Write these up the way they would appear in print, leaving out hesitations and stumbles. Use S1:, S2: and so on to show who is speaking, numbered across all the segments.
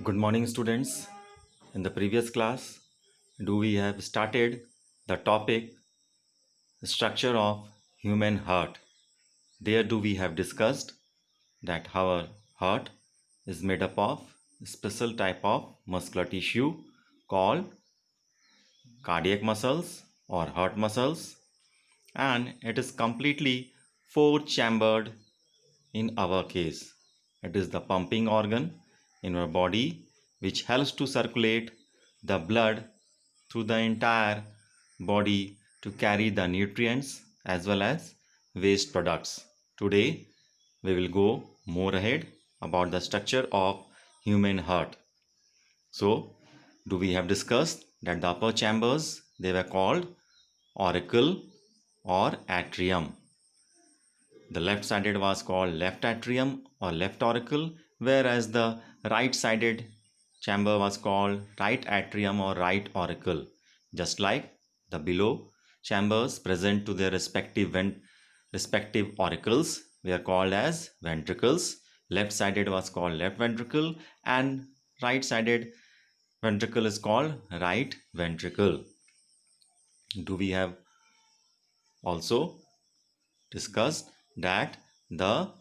S1: Good morning, students. In the previous class, we have started the topic structure of human heart. There we have discussed that our heart is made up of a special type of muscular tissue called cardiac muscles or heart muscles, and it is completely four chambered in our case. It is the pumping organ in our body which helps to circulate the blood through the entire body to carry the nutrients as well as waste products. Today we will go more ahead about the structure of human heart. So, we have discussed that the upper chambers they were called auricle or atrium. The left sided was called left atrium or left auricle, whereas the right sided chamber was called right atrium or right auricle. Just like the below chambers present to their respective auricles were called as ventricles. Left sided was called left ventricle, and right sided ventricle is called right ventricle. Do we have also discussed that the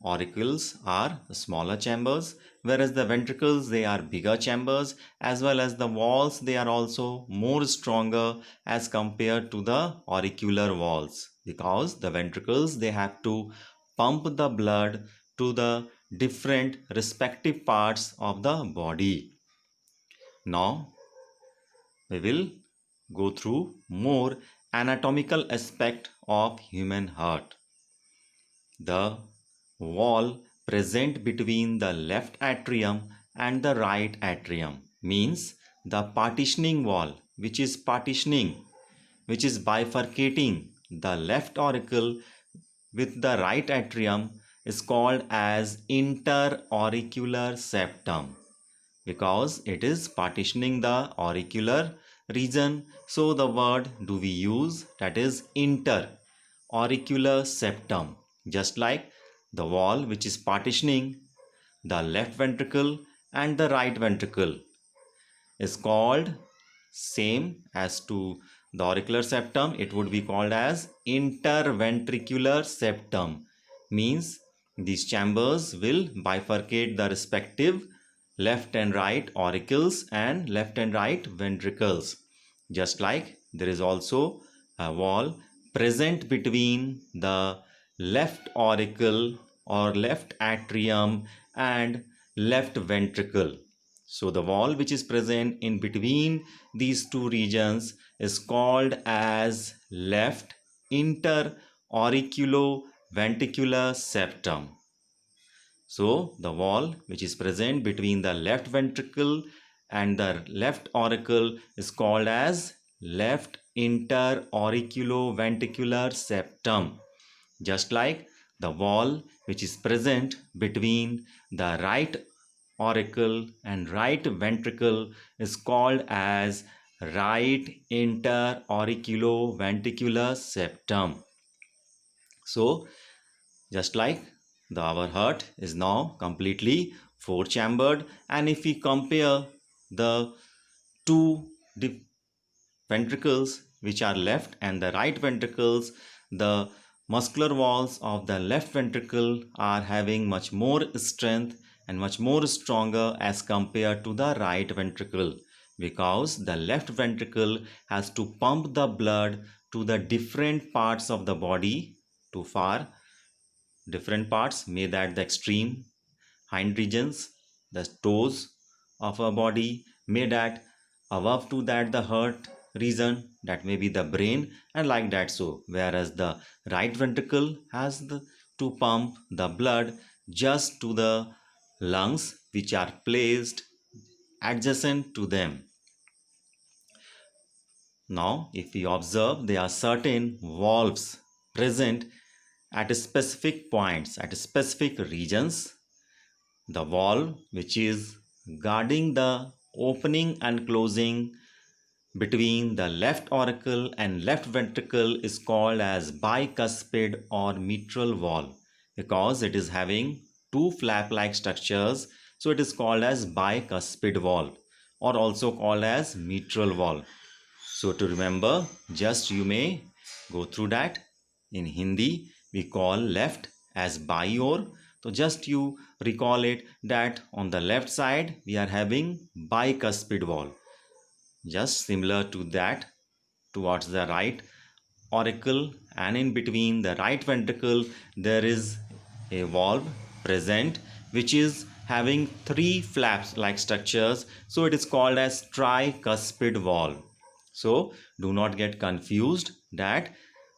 S1: auricles are smaller chambers, whereas the ventricles they are bigger chambers, as well as the walls they are also more stronger as compared to the auricular walls, because the ventricles they have to pump the blood to the different respective parts of the body. Now we will go through more anatomical aspect of human heart. The wall present between the left atrium and the right atrium means the partitioning wall which is bifurcating the left auricle with the right atrium is called as interauricular septum, because it is partitioning the auricular region. So the word do we use, that is interauricular septum. Just like the wall which is partitioning the left ventricle and the right ventricle is called same as to the auricular septum, it would be called as interventricular septum. Means these chambers will bifurcate the respective left and right auricles and left and right ventricles. Just like there is also a wall present between the left auricle or left atrium and left ventricle. So the wall which is present in between these two regions is called as left interauriculoventricular septum. So the wall which is present between the left ventricle and the left auricle is called as left interauriculoventricular septum. Just like the wall which is present between the right auricle and right ventricle is called as right interauriculoventricular septum. So just like our heart is now completely four chambered, and if we compare the two ventricles which are left and the right ventricles, the muscular walls of the left ventricle are having much more strength and much more stronger as compared to the right ventricle, because the left ventricle has to pump the blood to the different parts of the body, to far different parts, may that the extreme hind regions, the toes of our body, may that above to that the heart region, that may be the brain, and like that. So whereas the right ventricle has to pump the blood just to the lungs which are placed adjacent to them. Now if we observe, there are certain valves present at specific points, at specific regions. The valve which is guarding the opening and closing between the left auricle and left ventricle is called as bicuspid or mitral valve, because it is having two flap like structures. So it is called as bicuspid valve or also called as mitral valve. So to remember, just you may go through that. In Hindi, we call left as bayi. So just you recall it that on the left side we are having bicuspid valve. Just similar to that towards the right auricle, and in between the right ventricle there is a valve present which is having three flaps like structures, so it is called as tricuspid valve. So do not get confused that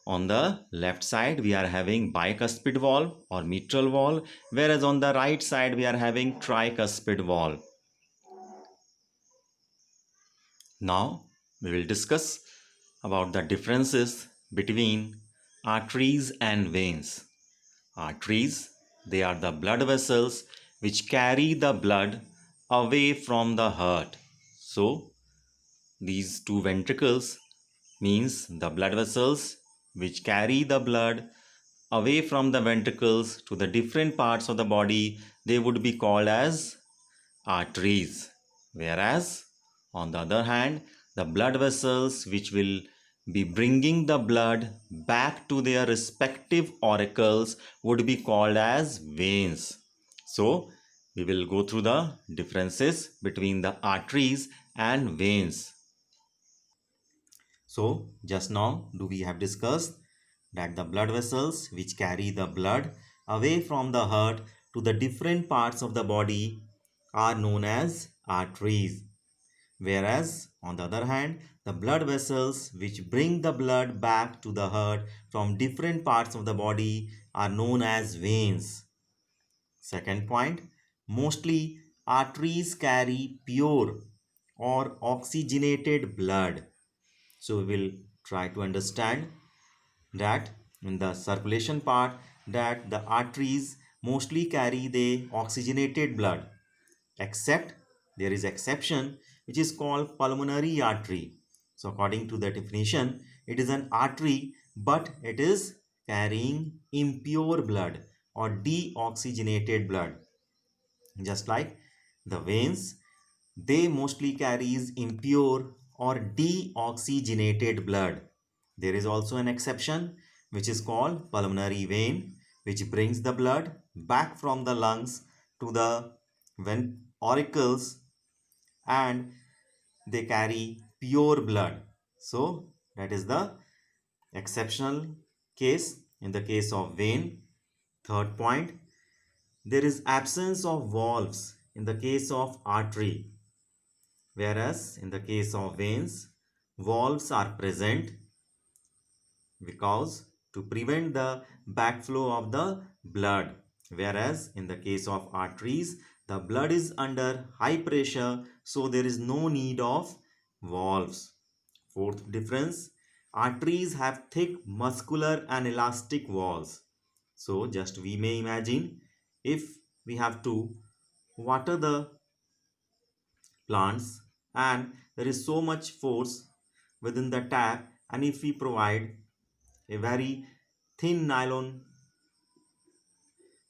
S1: on the left side we are having bicuspid valve or mitral valve, whereas on the right side we are having tricuspid valve. Now we will discuss about the differences between arteries and veins. Arteries, they are the blood vessels which carry the blood away from the heart. So these two ventricles means the blood vessels which carry the blood away from the ventricles to the different parts of the body, they would be called as arteries. Whereas on the other hand, the blood vessels which will be bringing the blood back to their respective auricles would be called as veins. So we will go through the differences between the arteries and veins. So just now we have discussed that the blood vessels which carry the blood away from the heart to the different parts of the body are known as arteries. Whereas on the other hand, the blood vessels which bring the blood back to the heart from different parts of the body are known as veins. Second point, mostly arteries carry pure or oxygenated blood. So we will try to understand that in the circulation part that the arteries mostly carry the oxygenated blood, except there is exception which is called pulmonary artery. So according to the definition, it is an artery but it is carrying impure blood or deoxygenated blood. Just like the veins, they mostly carries impure or deoxygenated blood. There is also an exception which is called pulmonary vein, which brings the blood back from the lungs to the auricles, and they carry pure blood. So that is the exceptional case in the case of vein. Third point, there is absence of valves in the case of artery, whereas in the case of veins, valves are present because to prevent the backflow of the blood, whereas in the case of arteries, the blood is under high pressure, so there is no need of valves. Fourth difference, arteries have thick muscular and elastic walls. So just we may imagine if we have to water the plants and there is so much force within the tap, and if we provide a very thin nylon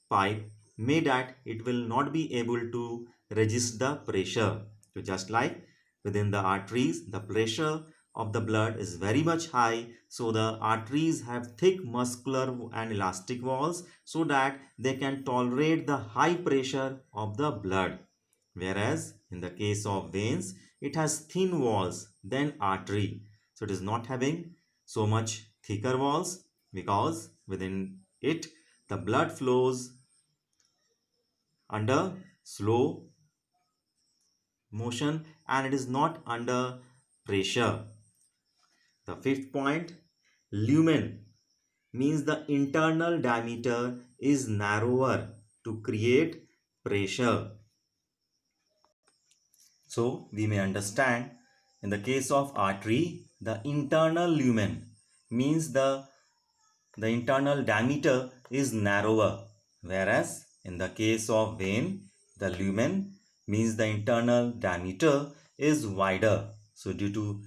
S1: pipe, may that it will not be able to resist the pressure. So just like within the arteries, the pressure of the blood is very much high, so the arteries have thick muscular and elastic walls so that they can tolerate the high pressure of the blood. Whereas in the case of veins, it has thin walls than artery, so it is not having so much thicker walls because within it the blood flows under slow motion and it is not under pressure. The fifth point, lumen means the internal diameter is narrower to create pressure. So we may understand in the case of artery, the internal lumen means the internal diameter is narrower, whereas in the case of vein, the lumen means the internal diameter is wider. So due to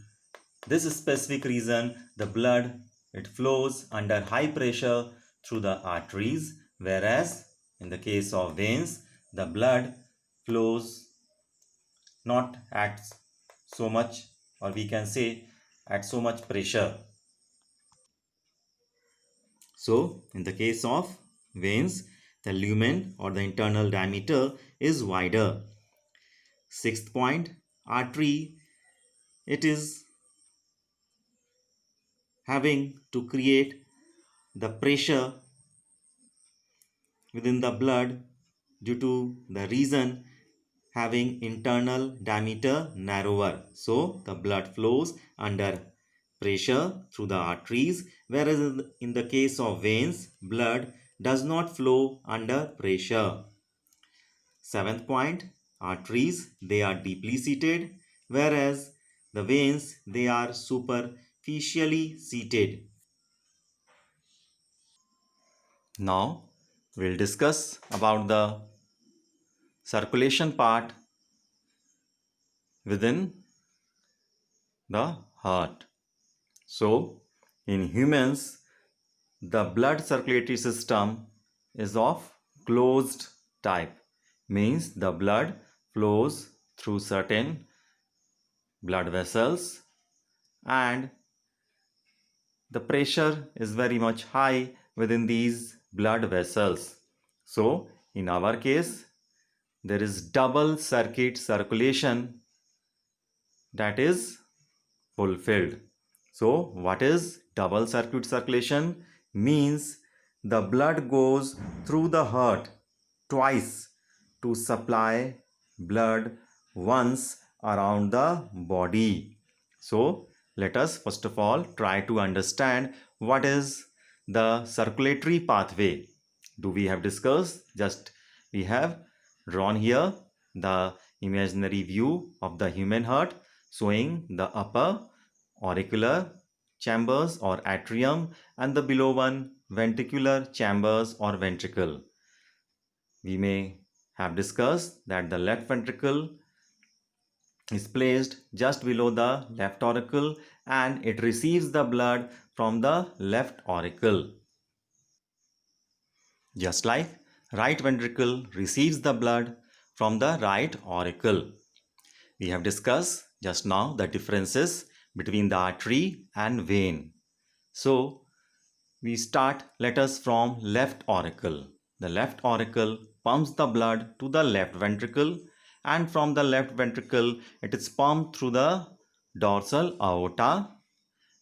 S1: this specific reason, the blood it flows under high pressure through the arteries, whereas in the case of veins, the blood flows not at so much, or we can say at so much pressure. So in the case of veins, the lumen or the internal diameter is wider. Sixth point, artery, it is having to create the pressure within the blood due to the reason having internal diameter narrower. So the blood flows under pressure through the arteries, whereas in the case of veins, blood does not flow under pressure. Seventh point, arteries, they are deeply seated, whereas the veins, they are superficially seated. Now we'll discuss about the circulation part within the heart. So in humans, the blood circulatory system is of closed type, means the blood flows through certain blood vessels and the pressure is very much high within these blood vessels. So in our case, there is double circuit circulation that is fulfilled. So what is double circuit circulation? Means the blood goes through the heart twice to supply blood once around the body. So let us first of all try to understand what is the circulatory pathway. Do we have discussed? Just we have drawn here the imaginary view of the human heart showing the upper auricular chambers or atrium and the below one ventricular chambers or ventricle. We may have discussed that the left ventricle is placed just below the left auricle and it receives the blood from the left auricle. Just like right ventricle receives the blood from the right auricle. We have discussed just now the differences between the artery and vein. So we start, let us from left auricle. The left auricle pumps the blood to the left ventricle and from the left ventricle it is pumped through the dorsal aorta,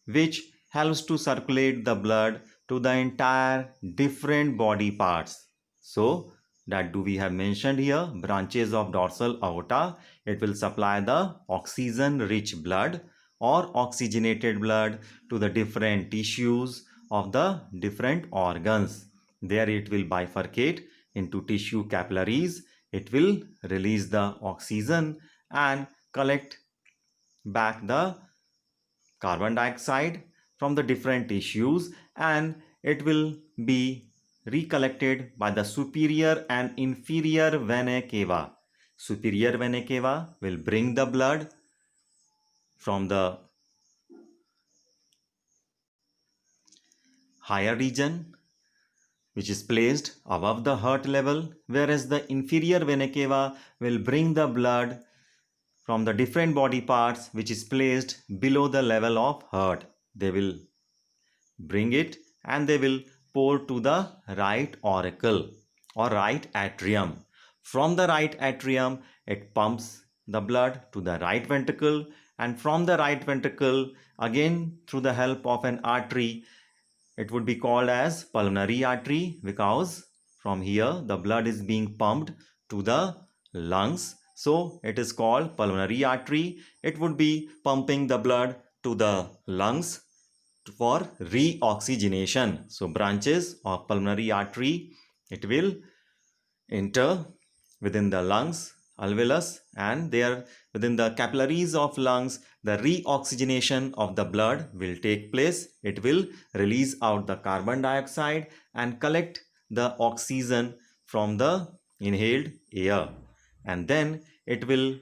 S1: which helps to circulate the blood to the entire different body parts. So that do we have mentioned here, branches of dorsal aorta, it will supply the oxygen rich blood or oxygenated blood to the different tissues of the different organs. There it will bifurcate into tissue capillaries. It will release the oxygen and collect back the carbon dioxide from the different tissues and it will be recollected by the superior and inferior vena cava. Superior vena cava will bring the blood from the higher region which is placed above the heart level, whereas the inferior vena cava will bring the blood from the different body parts which is placed below the level of heart. They will bring it and they will pour to the right auricle or right atrium. From the right atrium, it pumps the blood to the right ventricle and from the right ventricle, again through the help of an artery, it would be called as pulmonary artery because from here the blood is being pumped to the lungs. So it is called pulmonary artery. It would be pumping the blood to the lungs for reoxygenation. So branches of pulmonary artery, it will enter within the lungs, alveolus, and there within the capillaries of lungs, the reoxygenation of the blood will take place. It will release out the carbon dioxide and collect the oxygen from the inhaled air. And then it will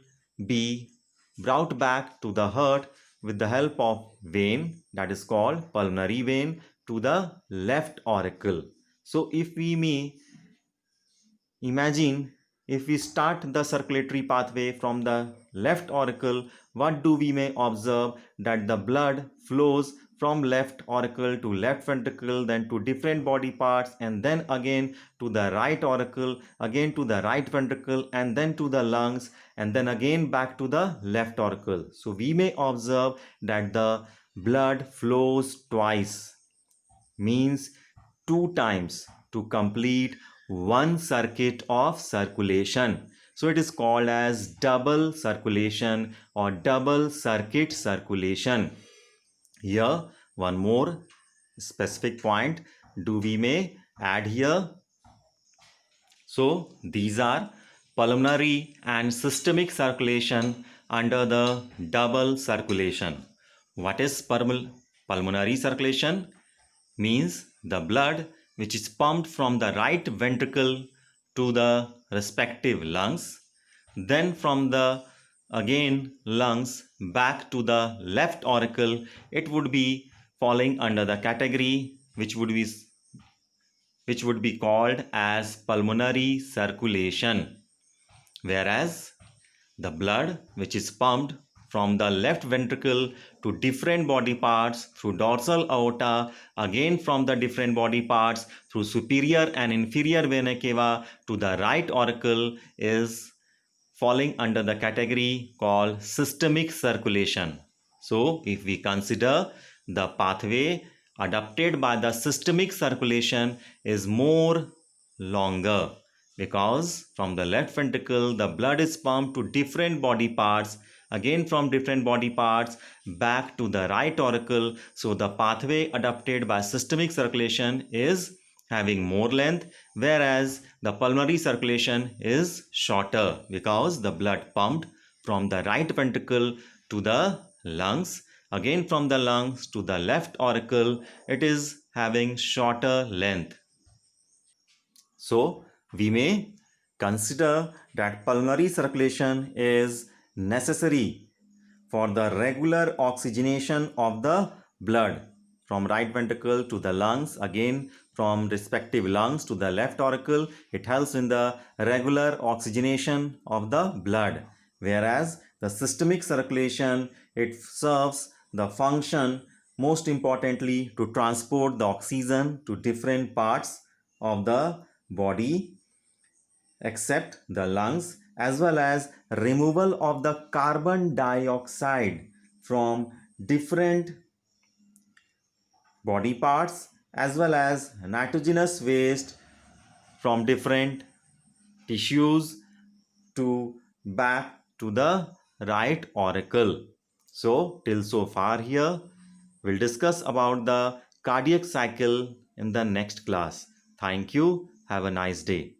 S1: be brought back to the heart with the help of vein that is called pulmonary vein to the left auricle. So if we may imagine if we start the circulatory pathway from the left auricle, what do we may observe? That the blood flows from left auricle to left ventricle, then to different body parts, and then again to the right auricle, again to the right ventricle, and then to the lungs, and then again back to the left auricle. So we may observe that the blood flows twice, means 2 times to complete one circuit of circulation. So it is called as double circulation or double circuit circulation. Here one more specific point do we may add here. So these are pulmonary and systemic circulation under the double circulation. What is pulmonary circulation? Means the blood which is pumped from the right ventricle to the respective lungs, then from the again lungs back to the left auricle. It would be falling under the category which would be called as pulmonary circulation. Whereas the blood which is pumped from the left ventricle to different body parts through dorsal aorta, again from the different body parts through superior and inferior vena cava to the right auricle, is falling under the category called systemic circulation. So if we consider the pathway adopted by the systemic circulation is more longer, because from the left ventricle the blood is pumped to different body parts, again from different body parts back to the right auricle. So the pathway adopted by systemic circulation is having more length, whereas the pulmonary circulation is shorter, because the blood pumped from the right ventricle to the lungs, again from the lungs to the left auricle, it is having shorter length. So we may consider that pulmonary circulation is necessary for the regular oxygenation of the blood from right ventricle to the lungs, again from respective lungs to the left auricle. It helps in the regular oxygenation of the blood, whereas the systemic circulation, it serves the function most importantly to transport the oxygen to different parts of the body except the lungs, as well as removal of the carbon dioxide from different body parts, as well as nitrogenous waste from different tissues to back to the right auricle. So till so far here, we'll discuss about the cardiac cycle in the next class. Thank you. Have a nice day.